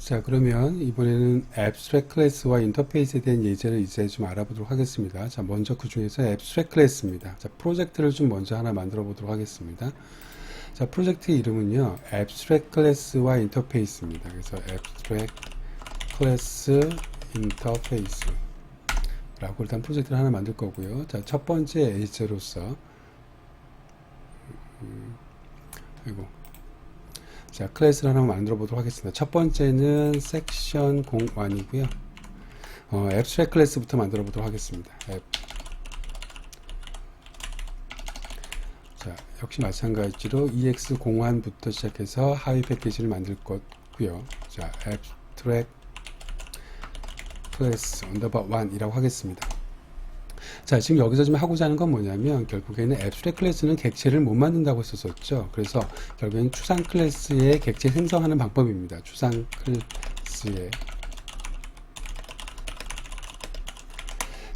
자, 그러면 이번에는 abstract 클래스와 인터페이스에 대한 예제를 이제 좀 알아보도록 하겠습니다. 자, 먼저 그 중에서 abstract 클래스입니다. 자, 프로젝트를 좀 먼저 하나 만들어 보도록 하겠습니다. 자, 프로젝트의 이름은요, abstract 클래스와 인터페이스입니다. 그래서 abstract 클래스 인터페이스 라고 일단 프로젝트를 하나 만들 거고요. 자, 첫 번째 예제로서 그리고 자, 클래스를 하나 만들어 보도록 하겠습니다. 첫 번째는 섹션 01이고요. abstract 클래스부터 만들어 보도록 하겠습니다. 자, 역시 마찬가지로 ex01부터 시작해서 하위 패키지를 만들 거고요. 자, abstract 클래스 언더바 1이라고 하겠습니다. 자, 지금 여기서 좀 하고자 하는 건 뭐냐면 결국에는 abstract 클래스는 객체를 못 만든다고 했었죠. 그래서 결국에는 추상 클래스의 객체 생성하는 방법입니다. 추상 클래스의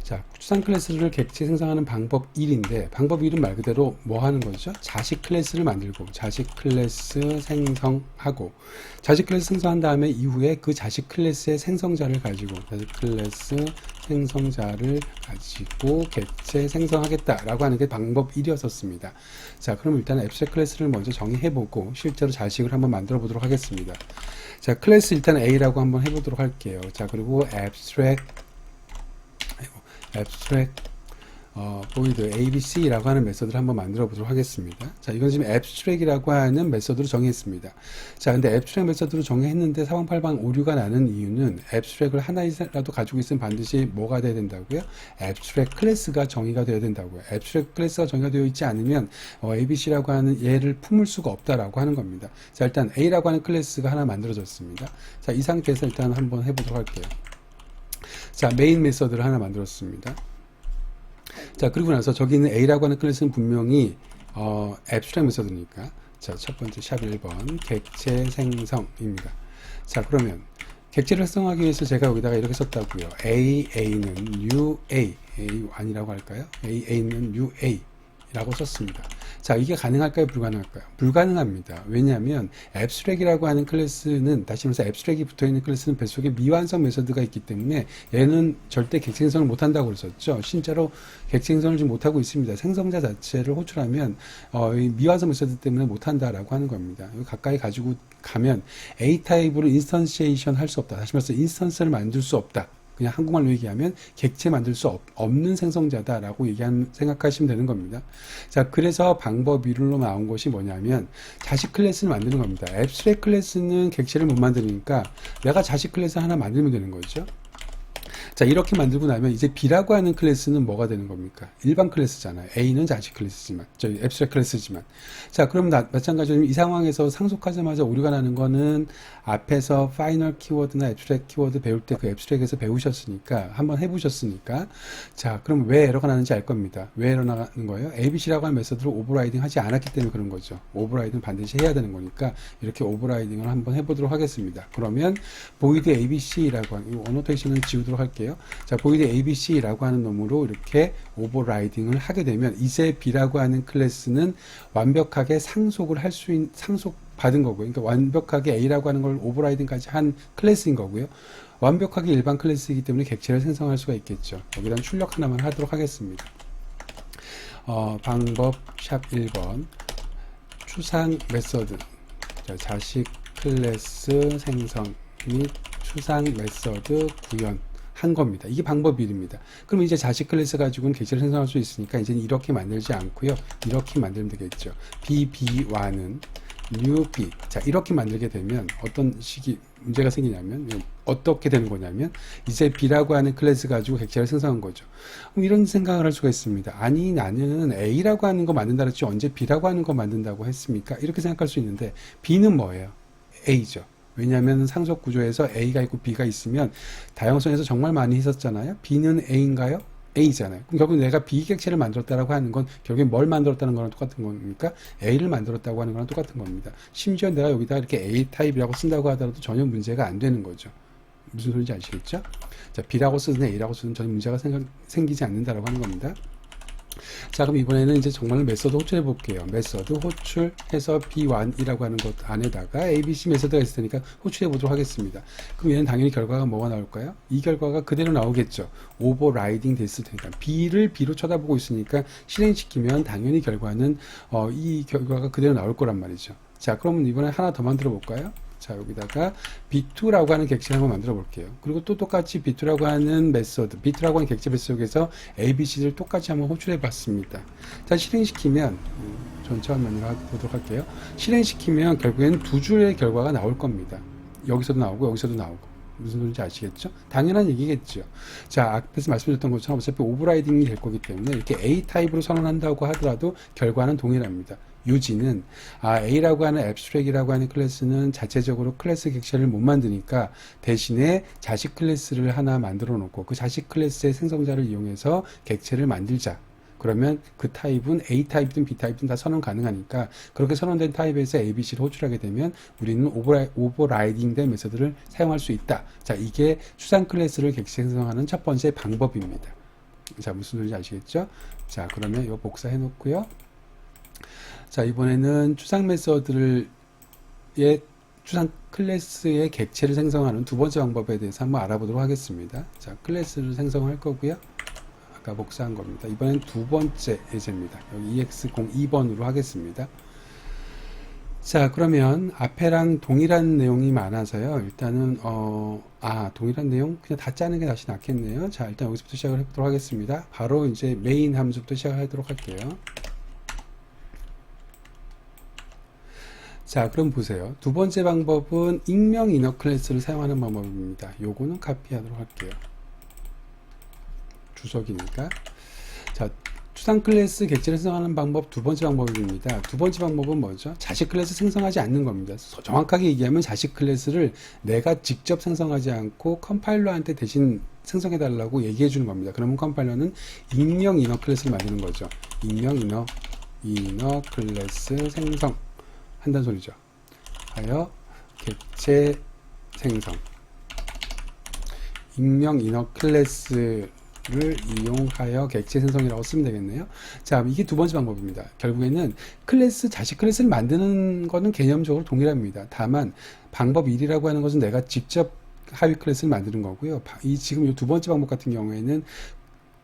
자, 추상 클래스를 객체 생성하는 방법 1인데 방법 1은 말 그대로 뭐 하는 거죠? 자식 클래스를 만들고 자식 클래스 생성하고 자식 클래스 생성한 다음에 이후에 그 자식 클래스의 생성자를 가지고 자식 클래스 생성자를 가지고 객체 생성하겠다라고 하는 게 방법 1이었었습니다. 자, 그럼 일단 abstract 클래스를 먼저 정의해보고 실제로 자식을 한번 만들어 보도록 하겠습니다. 자, 클래스 일단 A라고 한번 해보도록 할게요. 자, 그리고 abstract void abc라고 하는 메서드를 한번 만들어 보도록 하겠습니다. 자, 이건 지금 abstract이라고 하는 메서드로 정의했습니다. 자, 근데 abstract 메서드로 정의했는데 사방팔방 오류가 나는 이유는 abstract을 하나라도 가지고 있으면 반드시 뭐가 돼야 된다고요? abstract 클래스가 정의가 되어야 된다고요. abstract 클래스가 정의가 되어 있지 않으면 abc라고 하는 얘를 품을 수가 없다라고 하는 겁니다. 자, 일단 a라고 하는 클래스가 하나 만들어졌습니다. 자, 이 상태에서 일단 한번 해보도록 할게요. 자, 메인 메서드를 하나 만들었습니다. 자, 그리고 나서 저기 있는 A라고 하는 클래스는 분명히 abstract 메서드니까 자, 첫 번째 샵 1번 객체 생성입니다. 자, 그러면 객체를 생성하기 위해서 제가 여기다가 이렇게 썼다고요. A는 UA 아니라고 할까요? A는 UA 라고 썼습니다. 자, 이게 가능할까요? 불가능할까요? 불가능합니다. 왜냐하면 abstract이라고 하는 클래스는 다시 말해서 abstract이 붙어있는 클래스는 뱃속에 미완성 메서드가 있기 때문에 얘는 절대 객체 생성을 못한다고 그랬었죠. 실제로 객체 생성을 지금 못하고 있습니다. 생성자 자체를 호출하면 이 미완성 메서드 때문에 못한다라고 하는 겁니다. 가까이 가지고 가면 A 타입으로 인스턴시에이션 할 수 없다. 다시 말해서 인스턴스를 만들 수 없다. 그냥 한국말로 얘기하면 객체 만들 수 없는 생성자다라고 생각하시면 되는 겁니다. 자, 그래서 방법 1로 나온 것이 뭐냐면 자식 클래스를 만드는 겁니다. abstract 클래스는 객체를 못 만드니까 내가 자식 클래스 하나 만들면 되는 거죠. 자, 이렇게 만들고 나면 이제 B라고 하는 클래스는 뭐가 되는 겁니까? 일반 클래스잖아요. A는 자식 클래스지만, 저희 abstract 클래스지만. 자, 그럼 마찬가지로 이 상황에서 상속하자마자 오류가 나는 거는 앞에서 파이널 키워드나 abstract 키워드 배울 때 그 abstract에서 배우셨으니까, 한번 해보셨으니까. 자, 그럼 왜 에러가 나는지 알 겁니다. 왜 에러 나는 거예요? ABC라고 하는 메서드를 오버라이딩 하지 않았기 때문에 그런 거죠. 오버라이딩 반드시 해야 되는 거니까 이렇게 오버라이딩을 한번 해보도록 하겠습니다. 그러면 void ABC라고 하는, 이 어노테이션을 지우도록 할게요. 자, void abc라고 하는 놈으로 이렇게 오버라이딩을 하게 되면 이제 B라고 하는 클래스는 완벽하게 상속을 할 수 있는 상속 받은 거고요. 그러니까 완벽하게 A라고 하는 걸 오버라이딩까지 한 클래스인 거고요. 완벽하게 일반 클래스이기 때문에 객체를 생성할 수가 있겠죠. 여기다 출력 하나만 하도록 하겠습니다. 방법 샵 1번 추상 메서드 자, 자식 클래스 생성 및 추상 메서드 구현 한 겁니다. 이게 방법 1입니다. 그럼 이제 자식 클래스 가지고는 객체를 생성할 수 있으니까 이제는 이렇게 만들지 않고요. 이렇게 만들면 되겠죠. BB1은 new B. 자, 이렇게 만들게 되면 어떤 식이 문제가 생기냐면 어떻게 되는 거냐면 이제 B라고 하는 클래스 가지고 객체를 생성한 거죠. 그럼 이런 생각을 할 수가 있습니다. 아니, 나는 A라고 하는 거 만든다 그랬지 언제 B라고 하는 거 만든다고 했습니까? 이렇게 생각할 수 있는데 B는 뭐예요? A죠. 왜냐하면 상속 구조에서 A가 있고 B가 있으면 다양성에서 정말 많이 했었잖아요. B는 A인가요? A잖아요. 그럼 결국 내가 B 객체를 만들었다라고 하는 건 결국에 뭘 만들었다는 거랑 똑같은 겁니까? A를 만들었다고 하는 거랑 똑같은 겁니다. 심지어 내가 여기다 이렇게 A 타입이라고 쓴다고 하더라도 전혀 문제가 안 되는 거죠. 무슨 소리인지 아시겠죠? 자, B라고 쓰든 A라고 쓰든 전혀 문제가 생기지 않는다라고 하는 겁니다. 자, 그럼 이번에는 이제 정말로 메서드 호출해 볼게요. 메서드 호출해서 B1이라고 하는 것 안에다가 ABC 메서드가 있을 테니까 호출해 보도록 하겠습니다. 그럼 얘는 당연히 결과가 뭐가 나올까요? 이 결과가 그대로 나오겠죠. 오버라이딩 됐을 테니까. B를 B로 쳐다보고 있으니까 실행시키면 당연히 결과는 이 결과가 그대로 나올 거란 말이죠. 자, 그러면 이번에 하나 더 만들어 볼까요? 자, 여기다가 B2라고 하는 객체를 한번 만들어 볼게요. 그리고 또 똑같이 B2라고 하는 메소드, B2라고 하는 객체 메소드 속에서 ABC를 똑같이 한번 호출해 봤습니다. 자, 실행시키면, 전체 화면으로 보도록 할게요. 실행시키면 결국에는 두 줄의 결과가 나올 겁니다. 여기서도 나오고, 여기서도 나오고. 무슨 소리인지 아시겠죠? 당연한 얘기겠죠. 자, 앞에서 말씀드렸던 것처럼 어차피 오버라이딩이 될 거기 때문에 이렇게 A 타입으로 선언한다고 하더라도 결과는 동일합니다. 요지는 A라고 하는 앱스트랙이라고 하는 클래스는 자체적으로 클래스 객체를 못 만드니까 대신에 자식 클래스를 하나 만들어 놓고 그 자식 클래스의 생성자를 이용해서 객체를 만들자. 그러면 그 타입은 A 타입이든 B 타입이든 다 선언 가능하니까 그렇게 선언된 타입에서 ABC를 호출하게 되면 우리는 오버라이딩 된 메서드를 사용할 수 있다. 자, 이게 추상 클래스를 객체 생성하는 첫 번째 방법입니다. 자, 무슨 소리인지 아시겠죠? 자, 그러면 이거 복사해 놓고요. 자, 이번에는 추상 메서드를 추상 클래스의 객체를 생성하는 두 번째 방법에 대해서 한번 알아보도록 하겠습니다. 자, 클래스를 생성할 거고요. 아까 복사한 겁니다. 이번엔 두 번째 예제입니다. 여기 EX02번으로 하겠습니다. 자, 그러면 앞에랑 동일한 내용이 많아서요. 일단은 동일한 내용 그냥 다 짜는 게 다시 낫겠네요. 자, 일단 여기서부터 시작을 해보도록 하겠습니다. 바로 이제 메인 함수부터 시작하도록 할게요. 자, 그럼 보세요. 두 번째 방법은 익명 이너 클래스를 사용하는 방법입니다. 요거는 카피하도록 할게요. 주석이니까. 자, 추상 클래스 객체를 생성하는 방법 두 번째 방법입니다. 두 번째 방법은 뭐죠? 자식 클래스 생성하지 않는 겁니다. 정확하게 얘기하면 자식 클래스를 내가 직접 생성하지 않고 컴파일러한테 대신 생성해 달라고 얘기해 주는 겁니다. 그러면 컴파일러는 익명 이너 클래스를 만드는 거죠. 익명 이너 클래스 생성 한다는 소리죠. 하여 객체 생성 익명 이너 클래스를 이용하여 객체 생성이라고 쓰면 되겠네요. 자, 이게 두 번째 방법입니다. 결국에는 클래스, 자식 클래스를 만드는 거는 개념적으로 동일합니다. 다만 방법 1이라고 하는 것은 내가 직접 하위 클래스를 만드는 거고요. 지금 이 두 번째 방법 같은 경우에는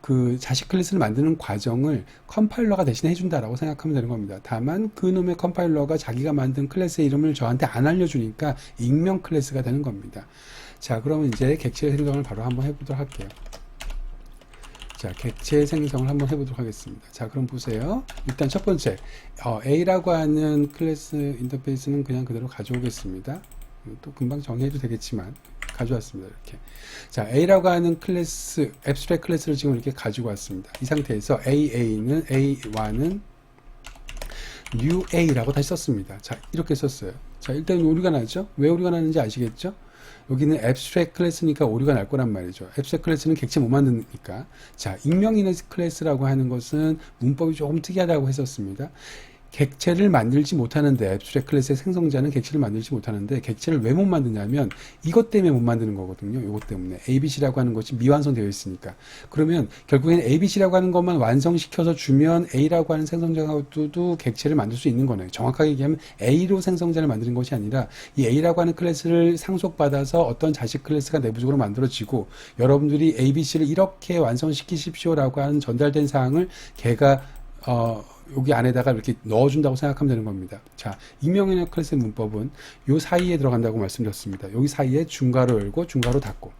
그 자식 클래스를 만드는 과정을 컴파일러가 대신 해준다라고 생각하면 되는 겁니다. 다만 그 놈의 컴파일러가 자기가 만든 클래스의 이름을 저한테 안 알려주니까 익명 클래스가 되는 겁니다. 자, 그러면 이제 객체 생성을 바로 한번 해보도록 할게요. 자, 객체 생성을 한번 해보도록 하겠습니다. 자, 그럼 보세요. 일단 첫 번째 A라고 하는 클래스 인터페이스는 그냥 그대로 가져오겠습니다. 또 금방 정의해도 되겠지만 가져왔습니다. 이렇게. 자, A라고 하는 클래스, 앱스트랙 클래스를 지금 이렇게 가지고 왔습니다. 이 상태에서 A1은 new A라고 다시 썼습니다. 자, 이렇게 썼어요. 자, 일단 오류가 나죠? 왜 오류가 나는지 아시겠죠? 여기는 앱스트랙 클래스니까 오류가 날 거란 말이죠. 앱스트랙 클래스는 객체 못 만드니까. 자, 익명 이너 클래스라고 하는 것은 문법이 조금 특이하다고 했었습니다. 객체를 만들지 못하는데 앱스트랙 클래스의 생성자는 객체를 만들지 못하는데 객체를 왜 못 만드냐면 이것 때문에 못 만드는 거거든요. 이것 때문에 ABC라고 하는 것이 미완성되어 있으니까. 그러면 결국에는 ABC라고 하는 것만 완성시켜서 주면 A라고 하는 생성자도 객체를 만들 수 있는 거네요. 정확하게 얘기하면 A로 생성자를 만드는 것이 아니라 이 A라고 하는 클래스를 상속받아서 어떤 자식 클래스가 내부적으로 만들어지고 여러분들이 ABC를 이렇게 완성시키십시오라고 하는 전달된 사항을 걔가 여기 안에다가 이렇게 넣어준다고 생각하면 되는 겁니다. 자, 익명이너 클래스의 문법은 요 사이에 들어간다고 말씀드렸습니다. 여기 사이에 중괄호 열고 중괄호 닫고.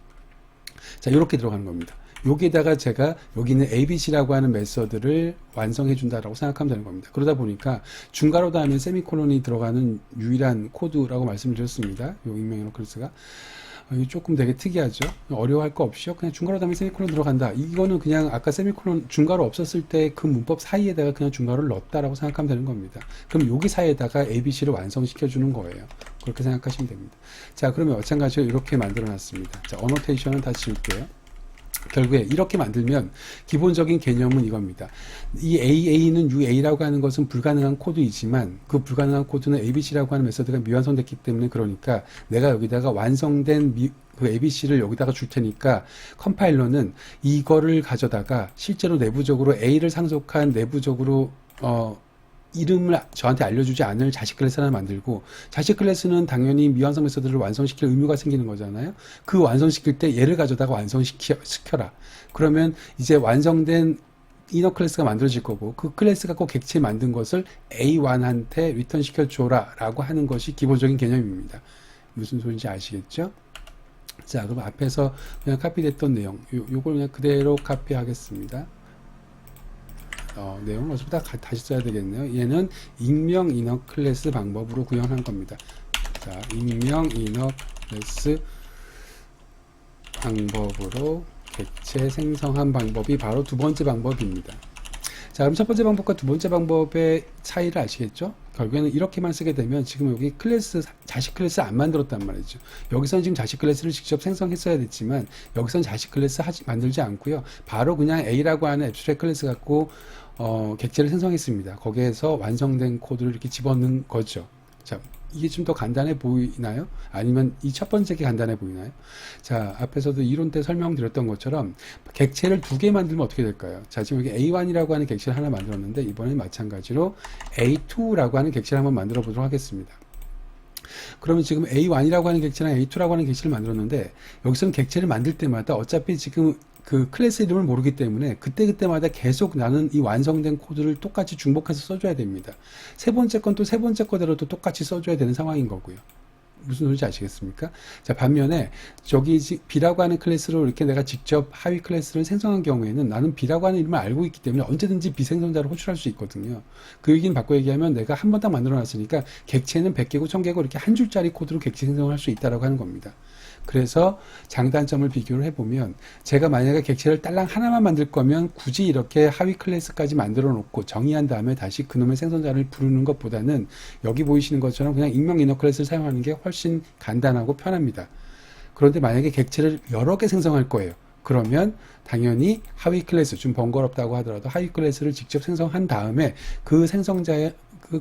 자, 이렇게 들어가는 겁니다. 여기에다가 제가 여기 있는 ABC라고 하는 메서드를 완성해 준다라고 생각하면 되는 겁니다. 그러다 보니까 중괄호 다음에 세미콜론이 들어가는 유일한 코드라고 말씀드렸습니다. 요 익명이너 클래스가. 이게 조금 되게 특이하죠. 어려워할 거 없이요. 그냥 중괄호 다음에 세미콜론 들어간다. 이거는 그냥 아까 세미콜론 중괄호 없었을 때 그 문법 사이에다가 그냥 중괄호를 넣었다라고 생각하면 되는 겁니다. 그럼 여기 사이에다가 ABC를 완성시켜 주는 거예요. 그렇게 생각하시면 됩니다. 자, 그러면 마찬가지로 이렇게 만들어 놨습니다. 자, 어노테이션은 다 지울게요. 결국에 이렇게 만들면 기본적인 개념은 이겁니다. 이 AA는 UA라고 하는 것은 불가능한 코드이지만 그 불가능한 코드는 ABC라고 하는 메서드가 미완성됐기 때문에 그러니까 내가 여기다가 완성된 그 ABC를 여기다가 줄 테니까 컴파일러는 이거를 가져다가 실제로 내부적으로 A를 상속한 내부적으로 이름을 저한테 알려주지 않을 자식 클래스 하나 만들고 자식 클래스는 당연히 미완성 메서드를 완성시킬 의무가 생기는 거잖아요. 그 완성시킬 때 얘를 가져다가 완성시켜라. 그러면 이제 완성된 이너 클래스가 만들어질 거고 그 클래스 갖고 객체 만든 것을 A1한테 리턴 시켜줘라 라고 하는 것이 기본적인 개념입니다. 무슨 소리인지 아시겠죠? 자, 그럼 앞에서 그냥 카피됐던 내용 요걸 그냥 그대로 카피하겠습니다. 내용은 어차피 다 다시 써야 되겠네요. 얘는 익명 이너 클래스 방법으로 구현한 겁니다. 자, 익명 이너 클래스 방법으로 객체 생성한 방법이 바로 두 번째 방법입니다. 자, 그럼 첫 번째 방법과 두 번째 방법의 차이를 아시겠죠? 결국에는 이렇게만 쓰게 되면 지금 여기 클래스, 자식 클래스 안 만들었단 말이죠. 여기서는 지금 자식 클래스를 직접 생성했어야 됐지만 여기서는 자식 클래스 만들지 않고요. 바로 그냥 A라고 하는 앱스트랙 클래스 갖고 객체를 생성했습니다. 거기에서 완성된 코드를 이렇게 집어넣는 거죠. 자, 이게 좀 더 간단해 보이나요? 아니면 이 첫 번째 게 간단해 보이나요? 자, 앞에서도 이론 때 설명드렸던 것처럼 객체를 두 개 만들면 어떻게 될까요? 자, 지금 여기 A1이라고 하는 객체를 하나 만들었는데 이번엔 마찬가지로 A2라고 하는 객체를 한번 만들어 보도록 하겠습니다. 그러면 지금 A1이라고 하는 객체랑 A2라고 하는 객체를 만들었는데 여기서는 객체를 만들 때마다 어차피 지금 그 클래스 이름을 모르기 때문에 그때그때마다 계속 나는 이 완성된 코드를 똑같이 중복해서 써줘야 됩니다. 세 번째 건 또 세 번째 거대로 또 똑같이 써줘야 되는 상황인 거고요. 무슨 소리인지 아시겠습니까? 자, 반면에 저기 B라고 하는 클래스로 이렇게 내가 직접 하위 클래스를 생성한 경우에는 나는 B라고 하는 이름을 알고 있기 때문에 언제든지 비생성자를 호출할 수 있거든요. 그 얘기는 바꿔 얘기하면 내가 한 번 딱 만들어 놨으니까 객체는 100개고 1000개고 이렇게 한 줄짜리 코드로 객체 생성을 할 수 있다라고 하는 겁니다. 그래서 장단점을 비교를 해보면 제가 만약에 객체를 딸랑 하나만 만들 거면 굳이 이렇게 하위 클래스까지 만들어 놓고 정의한 다음에 다시 그놈의 생성자를 부르는 것보다는 여기 보이시는 것처럼 그냥 익명 이너 클래스를 사용하는 게 훨씬 간단하고 편합니다. 그런데 만약에 객체를 여러 개 생성할 거예요. 그러면 당연히 하위 클래스, 좀 번거롭다고 하더라도 하위 클래스를 직접 생성한 다음에 그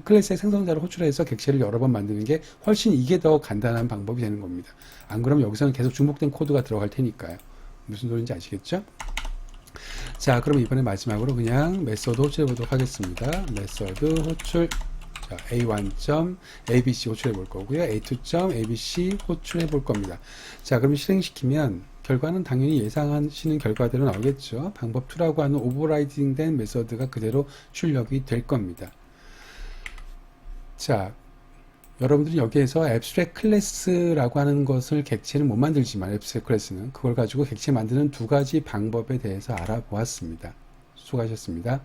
클래스의 생성자를 호출해서 객체를 여러 번 만드는 게 훨씬 이게 더 간단한 방법이 되는 겁니다. 안 그러면 여기서는 계속 중복된 코드가 들어갈 테니까요. 무슨 소리인지 아시겠죠? 자, 그럼 이번에 마지막으로 그냥 메서드 호출해 보도록 하겠습니다. 메서드 호출. 자, A1.abc 호출해 볼 거고요. A2.abc 호출해 볼 겁니다. 자, 그럼 실행시키면 결과는 당연히 예상하시는 결과대로 나오겠죠. 방법 2라고 하는 오버라이딩 된 메서드가 그대로 출력이 될 겁니다. 자, 여러분들이 여기에서 앱스트랙 클래스라고 하는 것을 객체는 못 만들지만 앱스트랙 클래스는 그걸 가지고 객체 만드는 두 가지 방법에 대해서 알아보았습니다. 수고하셨습니다.